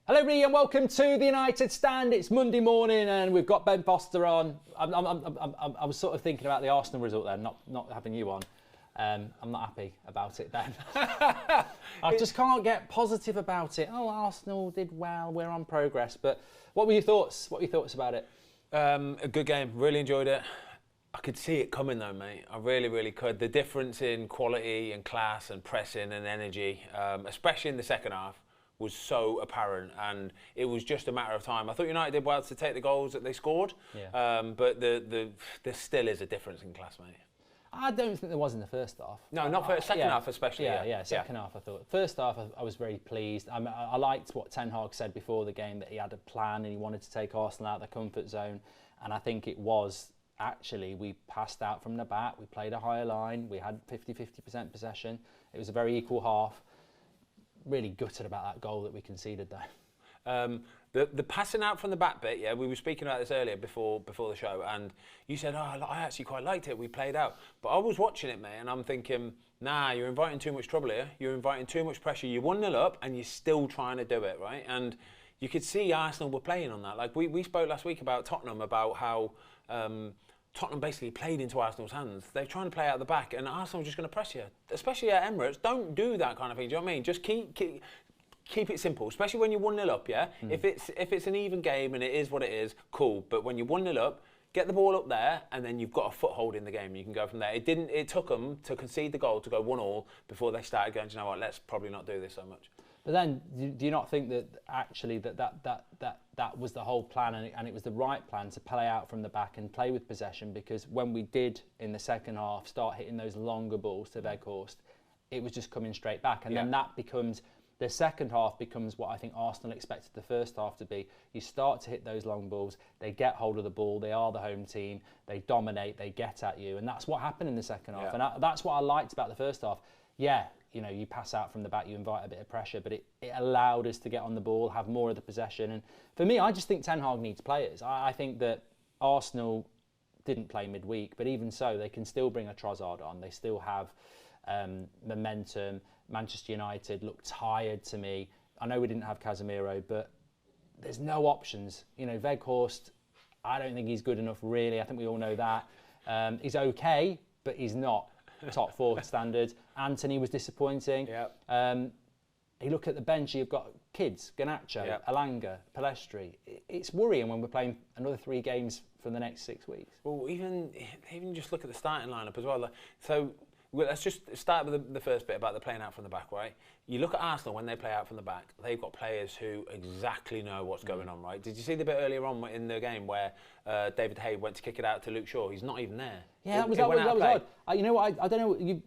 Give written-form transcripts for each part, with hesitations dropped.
Hello everybody and welcome to the United Stand. It's Monday morning and we've got Ben Foster on. I was sort of thinking about the Arsenal result then, not having you on. I'm not happy about it, Ben. I just can't get positive about it. Oh, Arsenal did well, we're on progress. But what were your thoughts? What were your thoughts about it? A good game, really enjoyed it. I could see it coming though, mate. I really could. The difference in quality and class and pressing and energy, especially in the second half, was so apparent, and it was just a matter of time. I thought United did well to take the goals that they scored, but there still is a difference in class, mate. I don't think there was in the first half. No, not for second half especially. Second half I thought. First half I was very pleased. I liked what Ten Hag said before the game, that he had a plan and he wanted to take Arsenal out of their comfort zone, and I think it was actually, we passed out from the back, we played a higher line, we had 50% possession. It was a very equal half. Really gutted about that goal that we conceded though. The passing out from the back bit, we were speaking about this earlier before the show, and you said, oh, I actually quite liked it, we played out. But I was watching it, mate, and I'm thinking, nah, you're inviting too much trouble here, you're inviting too much pressure, you're 1-0 up and you're still trying to do it, right? And you could see Arsenal were playing on that. Like we spoke last week about Tottenham, about how Tottenham basically played into Arsenal's hands. They're trying to play out the back, and Arsenal's just going to press you, especially at Emirates. Don't do that kind of thing. Do you know what I mean? Just keep it simple, especially when you're 1-0 up. Yeah. If it's an even game and it is what it is, cool. But when you're 1-0 up, get the ball up there, and then you've got a foothold in the game. You can go from there. It took them to concede the goal to go 1-1 before they started going, do you know what? Let's probably not do this so much. But then, do you not think that actually that was the whole plan, and it was the right plan to play out from the back and play with possession? Because when we did in the second half start hitting those longer balls to Weghorst, it was just coming straight back, and then that becomes, the second half becomes what I think Arsenal expected the first half to be. You start to hit those long balls, they get hold of the ball, they are the home team, they dominate, they get at you, and that's what happened in the second half. And that's what I liked about the first half. Yeah, you know, you pass out from the back, you invite a bit of pressure, but it allowed us to get on the ball, have more of the possession. And for me, I just think Ten Hag needs players. I think that Arsenal didn't play midweek, but even so, they can still bring a Trossard on. They still have momentum. Manchester United looked tired to me. I know we didn't have Casemiro, but there's no options. You know, Weghorst, I don't think he's good enough, really. I think we all know that. He's okay, but he's not top 4 standard. Anthony was disappointing. You look at the bench, you've got kids, Garnacho, Alanga, Pellistri. It's worrying when we're playing another 3 games for the next 6 weeks. Well, even just look at the starting lineup as well. Well, let's just start with the first bit about the playing out from the back, right? You look at Arsenal when they play out from the back, they've got players who exactly know what's going on, right? Did you see the bit earlier on in the game where David Hay went to kick it out to Luke Shaw? He's not even there. Yeah, that was odd. You know what, I don't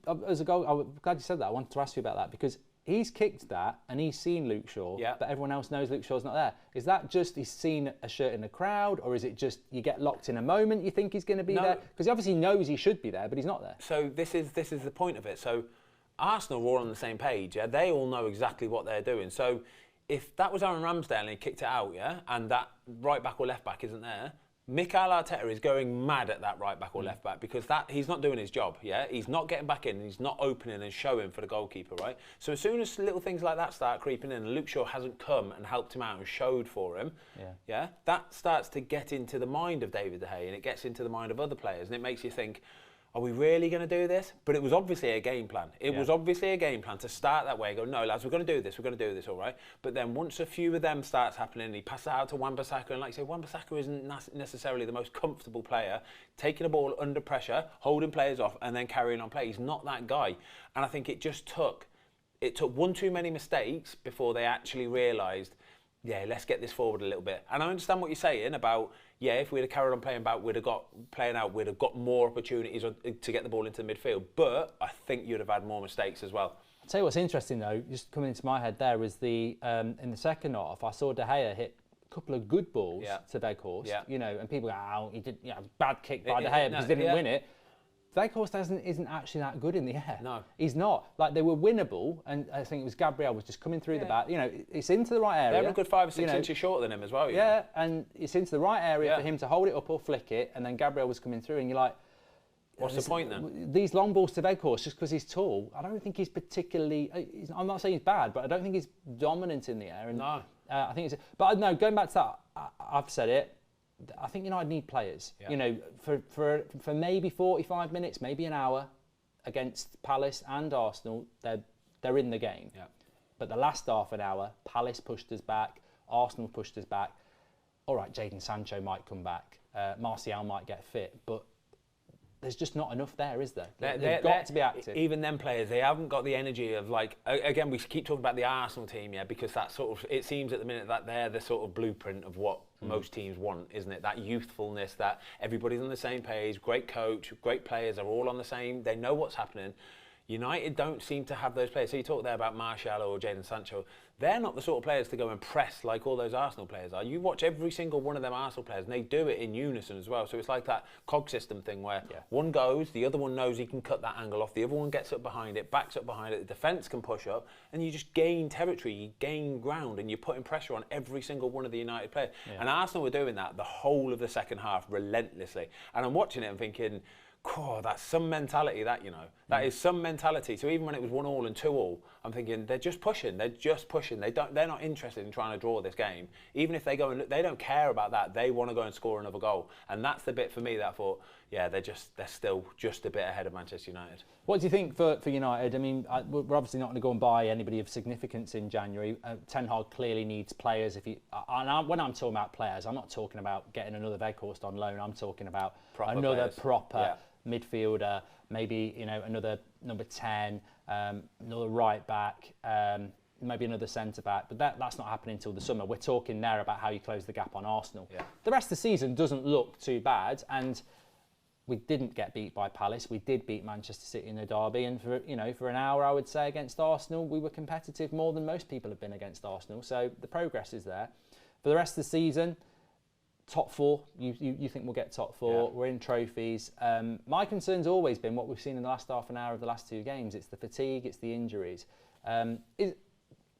know, as a goal, I'm glad you said that. I wanted to ask you about that, because he's kicked that and he's seen Luke Shaw, but everyone else knows Luke Shaw's not there. Is that just he's seen a shirt in the crowd, or is it just you get locked in a moment, you think he's going to be there? Because he obviously knows he should be there, but he's not there. So this is the point of it. So Arsenal are all on the same page, yeah? They all know exactly what they're doing. So if that was Aaron Ramsdale and he kicked it out, and that right back or left back isn't there, Mikel Arteta is going mad at that right back or left back, because he's not doing his job, he's not getting back in, he's not opening and showing for the goalkeeper, right? So as soon as little things like that start creeping in, and Luke Shaw hasn't come and helped him out and showed for him, that starts to get into the mind of David De Gea, and it gets into the mind of other players, and it makes you think, are we really going to do this? But it was obviously a game plan. It was obviously a game plan to start that way. Go, no, lads, we're going to do this. We're going to do this, all right? But then once a few of them starts happening, he passes it out to Wan-Bissaka. And like you say, Wan-Bissaka isn't necessarily the most comfortable player, taking a ball under pressure, holding players off, and then carrying on play. He's not that guy. And I think it took one too many mistakes before they actually realised, let's get this forward a little bit. And I understand what you're saying about, if we'd have carried on playing out, we'd have got more opportunities to get the ball into the midfield. But I think you'd have had more mistakes as well. I'll tell you what's interesting though, just coming into my head there, was in the second half, I saw De Gea hit a couple of good balls to Weghorst, you know, and people go, oh, he did, bad kick by De Gea because he didn't win it. Weghorst isn't actually that good in the air. No. He's not. Like, they were winnable, and I think it was Gabriel was just coming through the back. You know, it's into the right area. They're a good 5 or 6 inches shorter than him as well. Yeah, and it's into the right area for him to hold it up or flick it, and then Gabriel was coming through, and you're like, what's the point then? These long balls to Weghorst, just because he's tall, I don't think he's particularly... I'm not saying he's bad, but I don't think he's dominant in the air. And no. I think it's. But no, going back to that, I've said it. I think United need players. Yeah. You know, for maybe 45 minutes, maybe an hour against Palace and Arsenal, they're in the game. Yeah. But the last half an hour, Palace pushed us back, Arsenal pushed us back. All right, Jadon Sancho might come back, Martial might get fit, but there's just not enough there, is there? They've got to be active. Even them players, they haven't got the energy of, like, again, we keep talking about the Arsenal team, yeah, because that sort of, it seems at the minute that they're the sort of blueprint of what most teams want, isn't it? That youthfulness, that everybody's on the same page, great coach, great players are all on the same, they know what's happening. United don't seem to have those players. So you talk there about Martial or Jadon Sancho. They're not the sort of players to go and press like all those Arsenal players are. You watch every single one of them Arsenal players and they do it in unison as well. So it's like that cog system thing where one goes, the other one knows he can cut that angle off, the other one gets up behind it, backs up behind it, the defence can push up, and you just gain territory, you gain ground, and you're putting pressure on every single one of the United players. Yeah. And Arsenal were doing that the whole of the second half relentlessly. And I'm watching it and thinking, oh, that's some mentality, that, you know. That is some mentality. So even when it was 1-1 and 2-2, I'm thinking they're just pushing. They're not interested in trying to draw this game. Even if they go and look, they don't care about that. They want to go and score another goal. And that's the bit for me that I thought, yeah, they're still just a bit ahead of Manchester United. What do you think for United? I mean, we're obviously not going to go and buy anybody of significance in January. Ten Hag clearly needs players. When I'm talking about players, I'm not talking about getting another Weghorst on loan. I'm talking about another proper midfielder, maybe, you know, another number 10, another right back, maybe another centre back. But that's not happening until the summer. We're talking there about how you close the gap on Arsenal. Yeah. The rest of the season doesn't look too bad, and we didn't get beat by Palace. We did beat Manchester City in the derby, and for an hour, I would say, against Arsenal, we were competitive more than most people have been against Arsenal. So the progress is there. For the rest of the season, top four, you think we'll get top four? Yeah. We're in trophies. My concern's always been what we've seen in the last half an hour of the last two games. It's the fatigue, it's the injuries.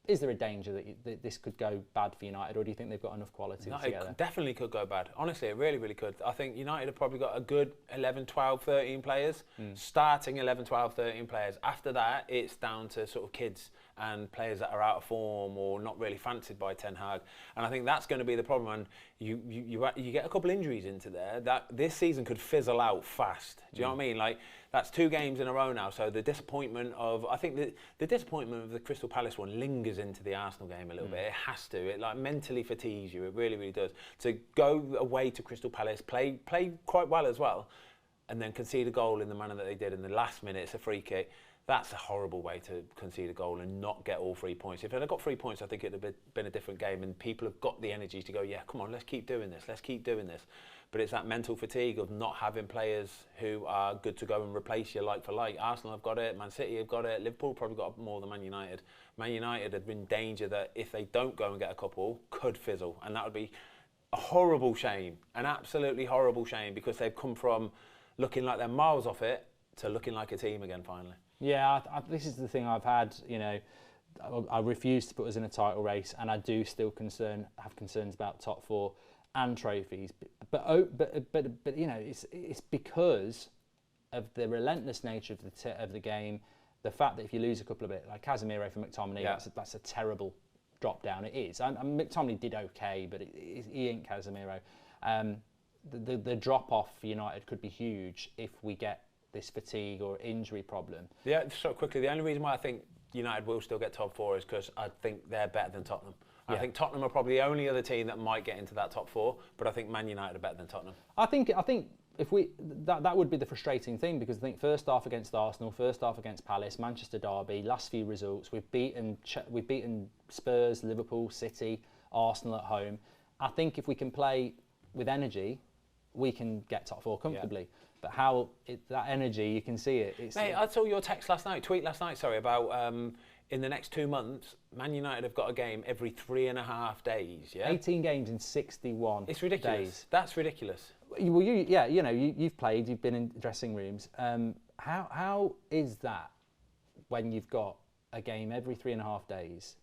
Is there a danger that this could go bad for United, or do you think they've got enough quality together? It definitely could go bad. Honestly, it really, really could. I think United have probably got a good 11, 12, 13 players. Starting 11, 12, 13 players. After that, it's down to sort of kids and players that are out of form or not really fancied by Ten Hag. And I think that's going to be the problem. And you get a couple injuries into there, that this season could fizzle out fast. Do you know what I mean? Like, that's 2 games in a row now. So the disappointment of, I think the disappointment of the Crystal Palace one lingers into the Arsenal game a little bit. It has to. It like mentally fatigues you. It really, really does. To go away to Crystal Palace, play quite well as well, and then concede a goal in the manner that they did in the last minute, it's a free kick. That's a horrible way to concede a goal and not get all 3 points. If they'd have got 3 points, I think it would have been a different game, and people have got the energy to go, yeah, come on, let's keep doing this, let's keep doing this. But it's that mental fatigue of not having players who are good to go and replace you like for like. Arsenal have got it, Man City have got it, Liverpool probably got more than Man United. Man United have been in danger that if they don't go and get a couple, could fizzle. And that would be a horrible shame, an absolutely horrible shame, because they've come from looking like they're miles off it to looking like a team again finally. Yeah, this is the thing I've had, you know, I refuse to put us in a title race, and I do still have concerns about top 4 and trophies. But you know, it's because of the relentless nature of the game, the fact that if you lose a couple of it, like Casemiro for McTominay, that's a terrible drop down. It is. And McTominay did okay, but he ain't Casemiro. The drop off for United could be huge if we get this fatigue or injury problem. Yeah, so quickly, the only reason why I think United will still get top 4 is because I think they're better than Tottenham. I think Tottenham are probably the only other team that might get into that top 4, but I think Man United are better than Tottenham. I think if that would be the frustrating thing, because I think first half against Arsenal, first half against Palace, Manchester derby, last few results, we've beaten Spurs, Liverpool, City, Arsenal at home. I think if we can play with energy, we can get top 4 comfortably. Yeah. But that energy, you can see it. Mate, I saw your tweet last night, about in the next 2 months, Man United have got a game every 3.5 days. Yeah, 18 games in 61. It's ridiculous. Days. That's ridiculous. Well, you've played, you've been in dressing rooms. How is that when you've got a game every 3.5 days,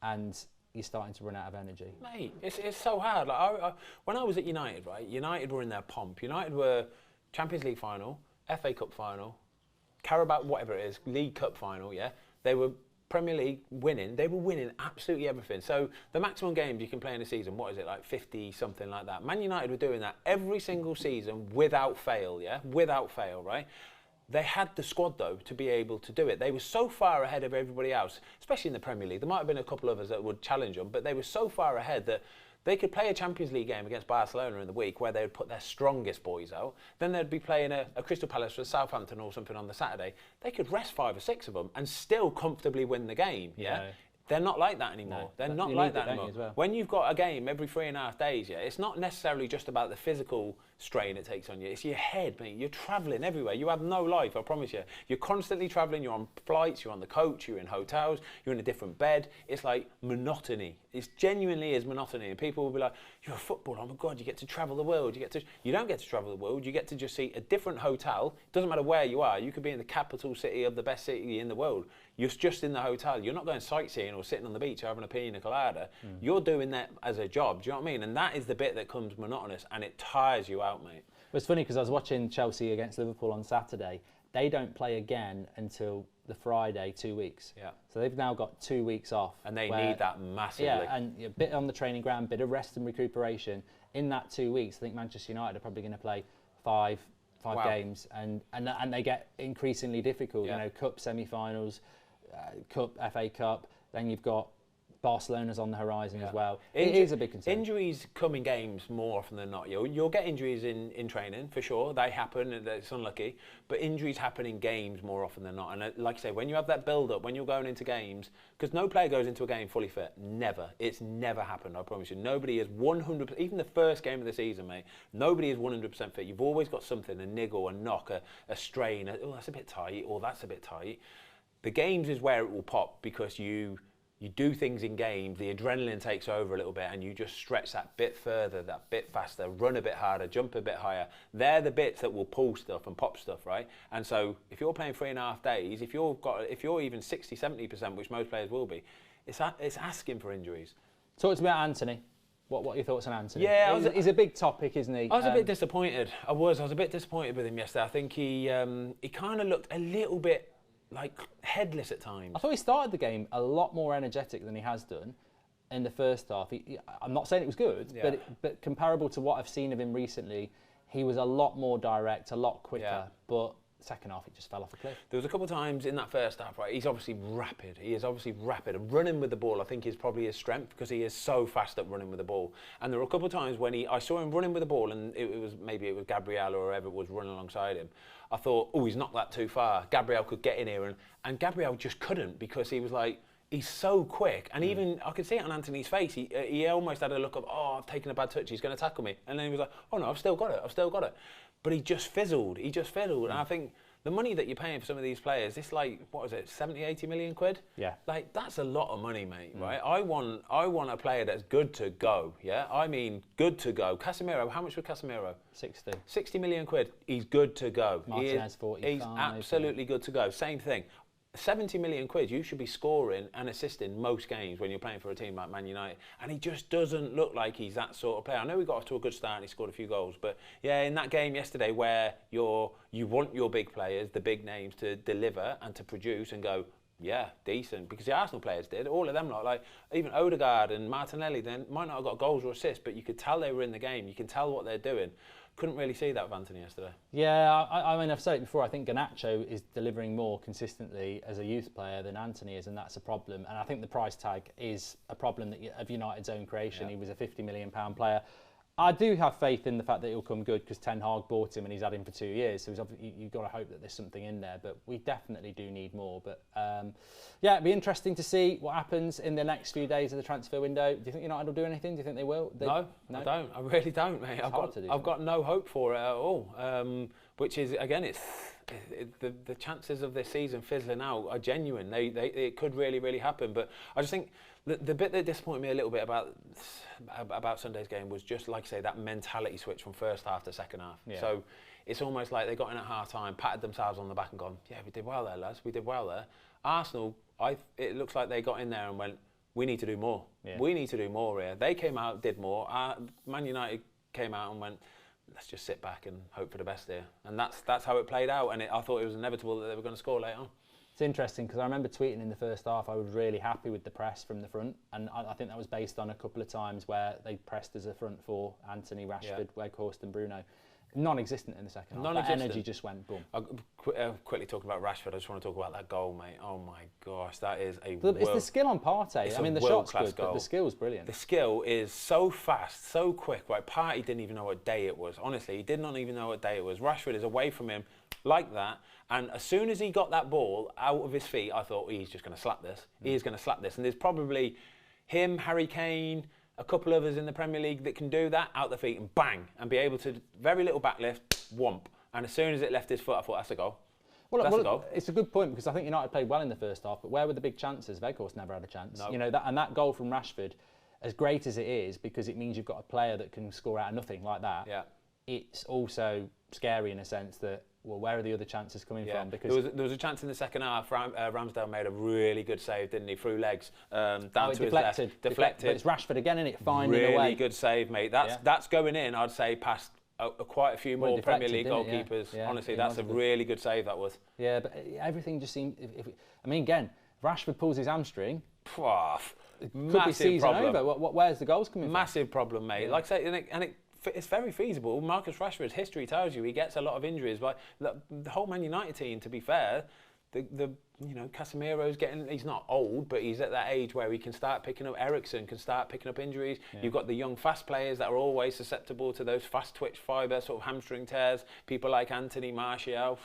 and you're starting to run out of energy? Mate, it's so hard. Like when I was at United, right? United were in their pomp. United were Champions League final, FA Cup final, Carabao, whatever it is, League Cup final, yeah? They were Premier League winning, they were winning absolutely everything. So the maximum games you can play in a season, what is it, like 50, something like that. Man United were doing that every single season without fail, yeah? Without fail, right? They had the squad, though, to be able to do it. They were so far ahead of everybody else, especially in the Premier League. There might have been a couple of others that would challenge them, but they were so far ahead that they could play a Champions League game against Barcelona in the week where they would put their strongest boys out. Then they'd be playing a Crystal Palace or Southampton or something on the Saturday. They could rest 5 or 6 of them and still comfortably win the game. Yeah. They're not like that anymore. No, they're not like that anymore. Well. When you've got a game every 3.5 days, yeah, it's not necessarily just about the physical strain it takes on you. It's your head, mate. You're travelling everywhere. You have no life, I promise you. You're constantly travelling. You're on flights. You're on the coach. You're in hotels. You're in a different bed. It's like monotony. It genuinely is monotony. And people will be like, "You're a footballer. Oh my God, you get to travel the world. You don't get to travel the world. You get to just see a different hotel. It doesn't matter where you are. You could be in the capital city of the best city in the world. You're just in the hotel. You're not going sightseeing or sitting on the beach or having a pina colada. You're doing that as a job. Do you know what I mean? And that is the bit that comes monotonous and it tires you out, mate. Well, it's funny because I was watching Chelsea against Liverpool on Saturday. They don't play again until the Friday, 2 weeks. Yeah. So they've now got 2 weeks off. And they need that massively. Yeah, and a bit on the training ground, bit of rest and recuperation. In that 2 weeks, I think Manchester United are probably going to play five games, and they get increasingly difficult. Yeah. You know, cup semi-finals, Cup, FA Cup. Then you've got Barcelona's on the horizon as well. It is a big concern. Injuries come in games more often than not. You'll get injuries in training, for sure. They happen, and it's unlucky. But injuries happen in games more often than not. And like I say, when you have that build-up, when you're going into games, because no player goes into a game fully fit. Never. It's never happened, I promise you. Nobody is 100%, even the first game of the season, mate, nobody is 100% fit. You've always got something, a niggle, a knock, a strain. Oh, that's a bit tight, or that's a bit tight. The games is where it will pop because you do things in games, the adrenaline takes over a little bit and you just stretch that bit further, that bit faster, run a bit harder, jump a bit higher. They're the bits that will pull stuff and pop stuff, right? And so if you're playing 3.5 days, if you're even 60, 70%, which most players will be, it's asking for injuries. Talk to me about Anthony. What are your thoughts on Anthony? Yeah, he's a big topic, isn't he? I was a bit disappointed. I was a bit disappointed with him yesterday. I think he kind of looked a little bit like headless at times. I thought he started the game a lot more energetic than he has done in the first half. I'm not saying it was good, but comparable to what I've seen of him recently, he was a lot more direct, a lot quicker. But second half, it just fell off a cliff. There was a couple of times in that first half, right? He's obviously rapid. He is obviously rapid. And running with the ball, I think, is probably his strength because he is so fast at running with the ball. And there were a couple of times when I saw him running with the ball, and maybe it was Gabriel or whoever was running alongside him. I thought, oh, he's knocked that too far. Gabriel could get in here, and Gabriel just couldn't because he was like, he's so quick. And even, I could see it on Anthony's face. He almost had a look of, oh, I've taken a bad touch. He's going to tackle me. And then he was like, oh, no, I've still got it. But he just fizzled. And I think the money that you're paying for some of these players, it's like, what is it, 70, 80 million quid? Yeah. Like, that's a lot of money, mate, right? I want a player that's good to go, yeah? I mean, good to go. Casemiro, how much was Casemiro? 60. 60 million quid. He's good to go. Martinez, 45. He's absolutely good to go. Same thing. 70 million quid, you should be scoring and assisting most games when you're playing for a team like Man United. And he just doesn't look like he's that sort of player. I know he got off to a good start and he scored a few goals, but yeah, in that game yesterday where you want your big players, the big names, to deliver and to produce and go, yeah, decent, because the Arsenal players did. All of them, like even Odegaard and Martinelli, they might not have got goals or assists, but you could tell they were in the game. You can tell what they're doing. Couldn't really see that with Anthony yesterday. Yeah, I mean, I've said it before, I think Garnacho is delivering more consistently as a youth player than Anthony is, and that's a problem. And I think the price tag is a problem of United's own creation. Yeah. He was a £50 million player. I do have faith in the fact that he'll come good because Ten Hag bought him and he's had him for 2 years. So you've got to hope that there's something in there. But we definitely do need more. But yeah, it'd be interesting to see what happens in the next few days of the transfer window. Do you think United will do anything? Do you think they will? No, I don't. I really don't, mate. I've got no hope for it at all. Which is, again, the chances of this season fizzling out are genuine. It could really, really happen. But I just think the bit that disappointed me a little bit about Sunday's game was just, like I say, that mentality switch from first half to second half. Yeah. So it's almost like they got in at half time, patted themselves on the back and gone, yeah, we did well there, lads. We did well there. Arsenal, it looks like they got in there and went, we need to do more. Yeah. We need to do more here. They came out, did more. Man United came out and went, let's just sit back and hope for the best here. And that's how it played out. And I thought it was inevitable that they were going to score later on. It's interesting because I remember tweeting in the first half I was really happy with the press from the front, and I think that was based on a couple of times where they pressed as a front four, Anthony, Rashford, Weghorst and Bruno. Non-existent in the second half. That energy just went boom. I'll quickly talk about Rashford. I just want to talk about that goal, mate. Oh my gosh, that is a It's the skill on Partey. I mean, the shot's good, but the skill's brilliant. The skill is so fast, so quick. Right, Partey didn't even know what day it was. Honestly, he did not even know what day it was. Rashford is away from him like that, and as soon as he got that ball out of his feet, I thought, he's just going to slap this. He's going to slap this. And there's probably him, Harry Kane, a couple others in the Premier League that can do that out the feet and bang, and be able to, very little backlift, whomp. And as soon as it left his foot, I thought, that's a goal. That's a goal. It's a good point because I think United played well in the first half, but where were the big chances? Weghorst never had a chance. No. You know, that goal from Rashford, as great as it is, because it means you've got a player that can score out of nothing like that, it's also scary in a sense that, well, where are the other chances coming from? Because there was a chance in the second half. Ramsdale made a really good save, didn't he? Through legs, down to his left, deflected. But it's Rashford again, isn't it? Finding really a way. Really good save, mate. That's going in. I'd say past quite a few more Premier League goalkeepers. Honestly, that's a really good save. That was. Yeah, but everything just seemed. I mean, again, if Rashford pulls his hamstring. Could be season problem. over. Where's the goals coming from? Massive problem, mate. Like I say, it's very feasible. Marcus Rashford's history tells you he gets a lot of injuries. But the whole Man United team, to be fair, Casemiro's getting. He's not old, but he's at that age where he can start picking up. Eriksen can start picking up injuries. You've got the young, fast players that are always susceptible to those fast twitch fibre sort of hamstring tears. People like Anthony Martial.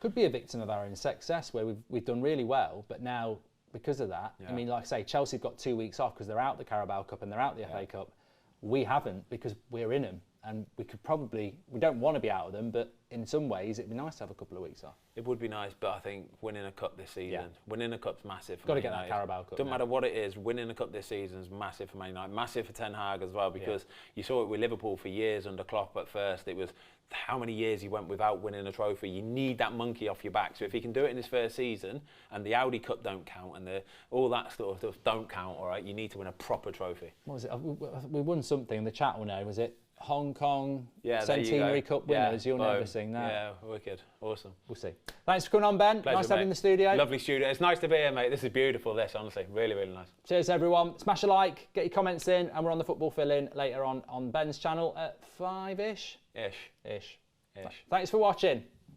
Could be a victim of our own success, where we've done really well, but now because of that, I mean, like I say, Chelsea got 2 weeks off because they're out the Carabao Cup and they're out the FA Cup. We haven't because we're in them, and we don't want to be out of them, but in some ways it'd be nice to have a couple of weeks off. It would be nice, but I think winning a cup this season, winning a cup's massive for Got to Man get United. that Carabao Cup. Doesn't matter what it is, winning a cup this season is massive for Man United, massive for Ten Hag as well, because you saw it with Liverpool for years under Klopp at first. It was how many years he went without winning a trophy. You need that monkey off your back. So if he can do it in his first season, and the Audi Cup don't count, and all that sort of stuff don't count, all right, you need to win a proper trophy. What was it? We won something. The chat will know. Was it Hong Kong Centenary Cup winners? You'll never sing that. Yeah, wicked. Awesome. We'll see. Thanks for coming on, Ben. Pleasure, nice to have you in the studio. Lovely studio. It's nice to be here, mate. This is beautiful, this, honestly. Really, really nice. Cheers, everyone. Smash a like, get your comments in, and we're on the Football Fill-In later on Ben's channel at 5-ish. Ish. Thanks for watching.